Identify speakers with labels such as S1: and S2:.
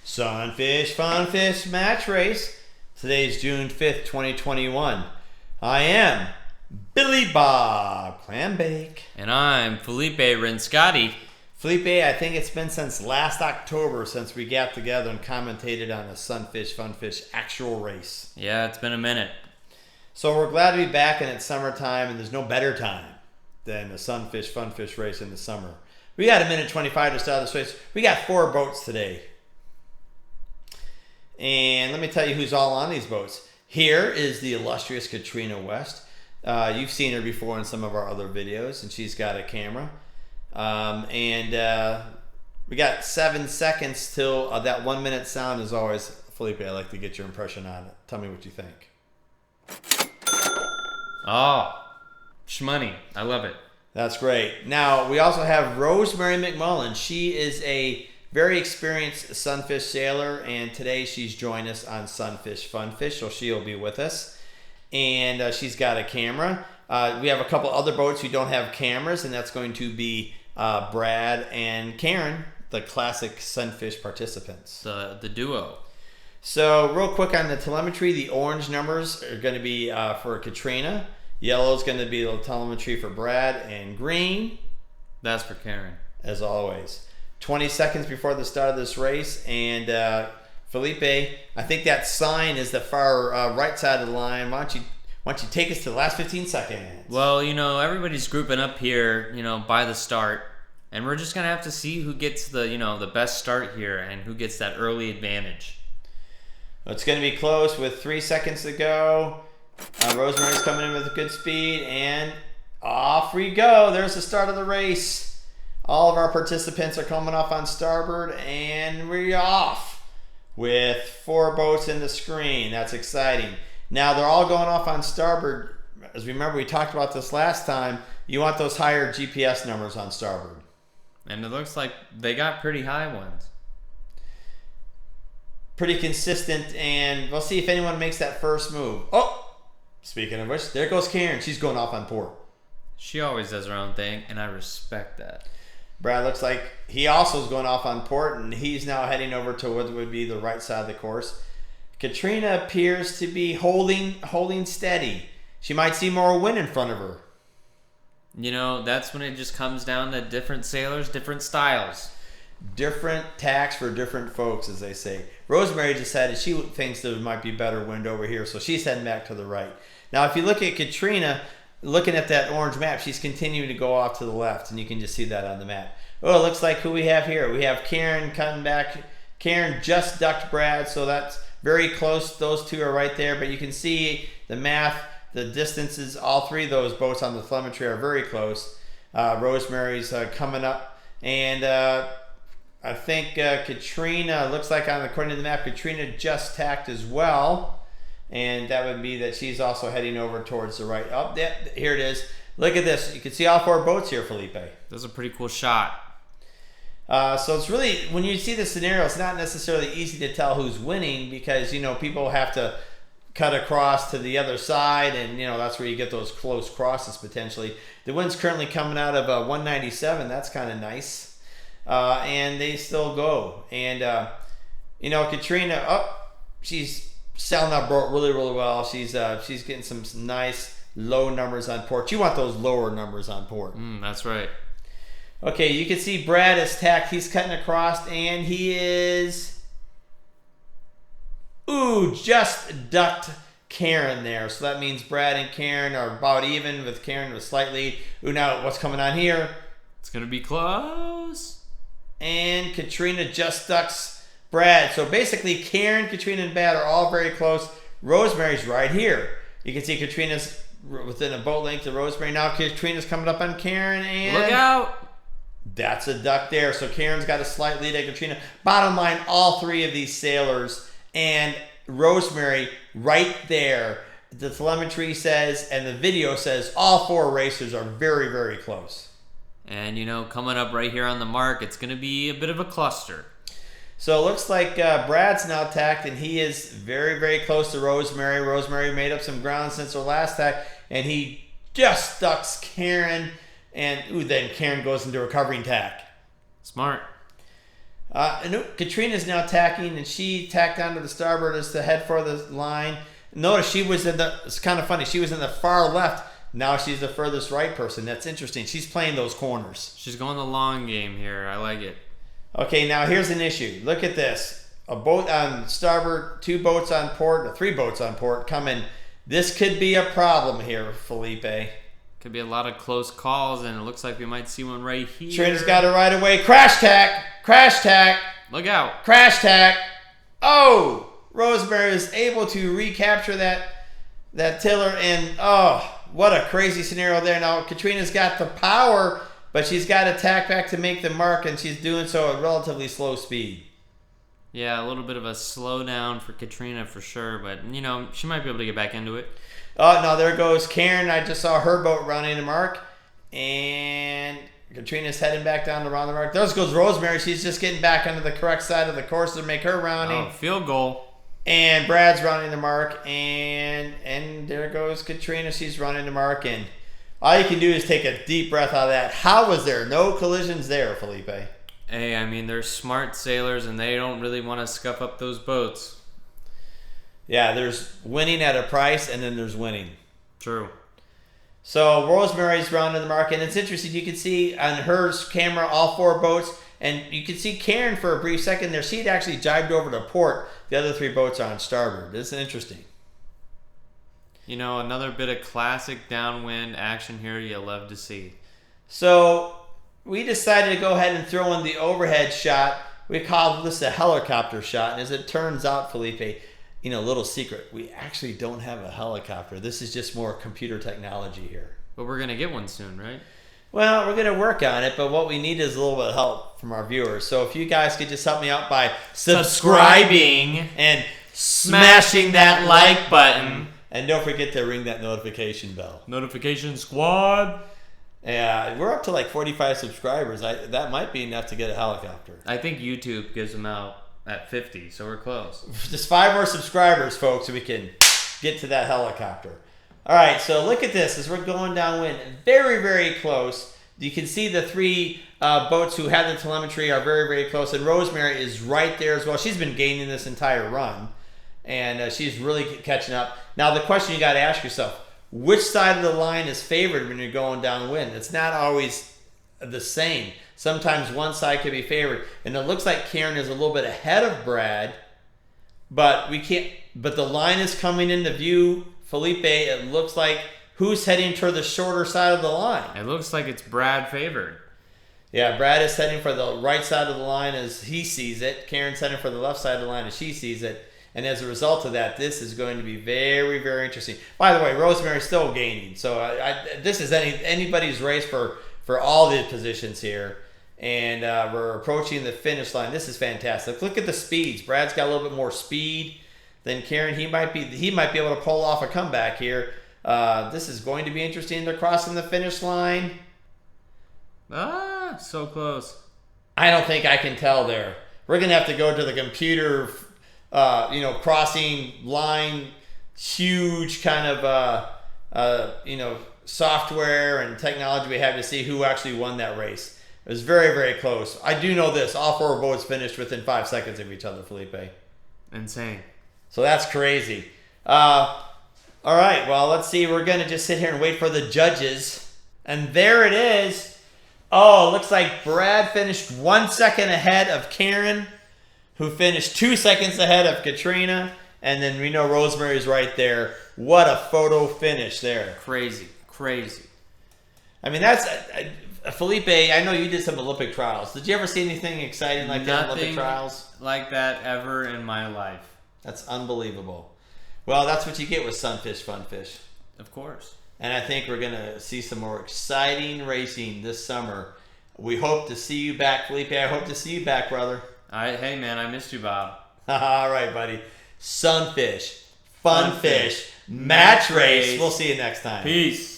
S1: Sunfish Funfish match race. Today's June 5th, 2021. I am Billy Bob Clambake.
S2: And I'm Felipe Rinscotti.
S1: Felipe, I think it's been since last October since we got together and commentated on a Sunfish Funfish actual race.
S2: Yeah, it's been a minute.
S1: So we're glad to be back, and it's summertime, and there's no better time than a Sunfish Funfish race in the summer. We got a minute 25 to start this race. We got 4 boats today. And let me tell you who's all on these boats. Here is the illustrious Katrina West. You've seen her before in some of our other videos, and she's got a camera. We got 7 seconds till that 1 minute sound. As always, Felipe, I'd like to get your impression on it. Tell me what you think.
S2: Oh, shmoney. I love it.
S1: That's great. Now, we also have Rosemary McMullen. She is a very experienced sunfish sailor, and today she's joined us on Sunfish Funfish, so she'll be with us. And she's got a camera. We have a couple other boats who don't have cameras, and that's going to be Brad and Karen, the classic sunfish participants.
S2: The duo.
S1: So real quick on the telemetry, the orange numbers are going to be for Katrina. Yellow is going to be the telemetry for Brad, and green,
S2: that's for Karen. As
S1: always. 20 seconds before the start of this race, and Felipe, I think that sign is the far right side of the line. Why don't you take us to the last 15 seconds?
S2: Well, everybody's grouping up here, by the start, and we're just gonna have to see who gets the best start here and who gets that early advantage.
S1: It's going to be close with 3 seconds to go. Rosemary's coming in with a good speed, and off we go. There's the start of the race. All of our participants are coming off on starboard, and we're off with 4 boats in the screen. That's exciting. Now, they're all going off on starboard. As remember, we talked about this last time. You want those higher GPS numbers on starboard.
S2: And it looks like they got pretty high ones.
S1: Pretty consistent, and we'll see if anyone makes that first move. Oh! Speaking of which, there goes Karen. She's going off on port.
S2: She always does her own thing, and I respect that.
S1: Brad looks like he also is going off on port, and he's now heading over to what would be the right side of the course. Katrina appears to be holding steady. She might see more wind in front of her.
S2: That's when it just comes down to different sailors, different styles.
S1: Different tacks for different folks, as they say. Rosemary decided she thinks there might be better wind over here, so she's heading back to the right. Now, if you look at Katrina, looking at that orange map, she's continuing to go off to the left, and you can just see that on the map. Oh, it looks like who we have here. We have Karen coming back. Karen just ducked Brad, so that's very close. Those two are right there, but you can see the math, the distances. All 3 of those boats on the telemetry are very close. Rosemary's coming up, and I think Katrina, looks like according to the map, Katrina just tacked as well. And that would be that she's also heading over towards the right. Oh, here it is. Look at this. You can see all 4 boats here, Felipe.
S2: That's a pretty cool shot.
S1: So it's really, when you see the scenario, it's not necessarily easy to tell who's winning because, people have to cut across to the other side, and, that's where you get those close crosses potentially. The wind's currently coming out of 197. That's kind of nice. And they still go. And, Katrina, she's sailing that boat really, really well. She's getting some nice low numbers on port. You want those lower numbers on port.
S2: That's right.
S1: Okay, you can see Brad is tacked. He's cutting across, and he is... just ducked Karen there. So that means Brad and Karen are about even, with Karen with slight lead. Now what's coming on here?
S2: It's going to be close.
S1: And Katrina just ducks Brad. So basically, Karen, Katrina, and Brad are all very close. Rosemary's right here. You can see Katrina's within a boat length of Rosemary. Now Katrina's coming up on Karen, and...
S2: Look out!
S1: That's a duck there. So Karen's got a slight lead at Katrina. Bottom line, all 3 of these sailors and Rosemary right there. The telemetry says, and the video says, all 4 racers are very, very close.
S2: And, coming up right here on the mark, it's going to be a bit of a cluster.
S1: So it looks like Brad's now tacked, and he is very, very close to Rosemary. Rosemary made up some ground since her last tack, and he just ducks Karen, and then Karen goes into a covering tack.
S2: Smart.
S1: Katrina's now tacking, and she tacked onto the starboard as to head for the line. Notice she was it's kind of funny, she was in the far left. Now she's the furthest right person. That's interesting. She's playing those corners.
S2: She's going the long game here. I like it.
S1: Okay, now here's an issue. Look at this. A boat on starboard, 2 boats on port, or 3 boats on port coming. This could be a problem here, Felipe.
S2: Could be a lot of close calls, and it looks like we might see one right here.
S1: Trina's got it right away. Crash tack! Crash tack!
S2: Look out!
S1: Crash tack! Oh! Rosemary is able to recapture that tiller, and oh, what a crazy scenario there. Now, Katrina's got the power, but she's got to tack back to make the mark, and she's doing so at relatively slow speed.
S2: Yeah, a little bit of a slowdown for Katrina for sure, but, she might be able to get back into it.
S1: Oh, no, there goes Karen. I just saw her boat rounding the mark, and Katrina's heading back down to round the mark. There goes Rosemary. She's just getting back onto the correct side of the course to make her rounding.
S2: Oh, field goal.
S1: And Brad's running the mark, and there goes Katrina. She's running the mark, and all you can do is take a deep breath out of that. How was there no collisions there, Felipe?
S2: Hey, I mean, they're smart sailors, and they don't really want to scuff up those boats.
S1: Yeah, there's winning at a price, and then there's winning.
S2: True.
S1: So Rosemary's rounding the mark, and it's interesting. You can see on her camera all 4 boats. And you can see Karen for a brief second there. She'd actually jibed over to port. The other 3 boats are on starboard. This is interesting.
S2: Another bit of classic downwind action here you love to see.
S1: So we decided to go ahead and throw in the overhead shot. We called this a helicopter shot. And as it turns out, Felipe, little secret, we actually don't have a helicopter. This is just more computer technology here.
S2: But we're going to get one soon, right?
S1: Well, we're going to work on it, but what we need is a little bit of help from our viewers. So if you guys could just help me out by subscribing and smashing that like button. And don't forget to ring that notification bell.
S2: Notification squad.
S1: Yeah, we're up to like 45 subscribers. That might be enough to get a helicopter.
S2: I think YouTube gives them out at 50, so we're close.
S1: Just 5 more subscribers, folks, so we can get to that helicopter. All right, so look at this as we're going downwind. Very, very close. You can see the 3 boats who had the telemetry are very, very close. And Rosemary is right there as well. She's been gaining this entire run. And she's really catching up. Now, the question you got to ask yourself, which side of the line is favored when you're going downwind? It's not always the same. Sometimes one side could be favored. And it looks like Karen is a little bit ahead of Brad. But the line is coming into view. Felipe, it looks like who's heading toward the shorter side of the line?
S2: It looks like it's Brad favored.
S1: Yeah, Brad is heading for the right side of the line as he sees it. Karen's heading for the left side of the line as she sees it. And as a result of that, this is going to be very, very interesting. By the way, Rosemary's still gaining. So this is anybody's race for all the positions here. And we're approaching the finish line. This is fantastic. Look at the speeds. Brad's got a little bit more speed than Karen. He might be able to pull off a comeback here. This is going to be interesting. They're crossing the finish line.
S2: So close.
S1: I don't think I can tell there. We're going to have to go to the computer, crossing line, huge kind of, software and technology we have to see who actually won that race. It was very, very close. I do know this. All 4 boats finished within 5 seconds of each other, Felipe.
S2: Insane.
S1: So that's crazy. All right, well, let's see. We're going to just sit here and wait for the judges. And there it is. Oh, it looks like Brad finished 1 second ahead of Karen, who finished 2 seconds ahead of Katrina. And then we know Rosemary's right there. What a photo finish there.
S2: Crazy.
S1: I mean, that's... Felipe, I know you did some Olympic trials. Did you ever see anything exciting like that in Olympic trials?
S2: Like that ever in my life.
S1: That's unbelievable. Well, that's what you get with Sunfish Funfish.
S2: Of course.
S1: And I think we're going to see some more exciting racing this summer. We hope to see you back, Felipe. I hope to see you back, brother.
S2: Hey, man, I missed you, Bob.
S1: All right, buddy. Sunfish, Funfish, match race. We'll see you next time.
S2: Peace.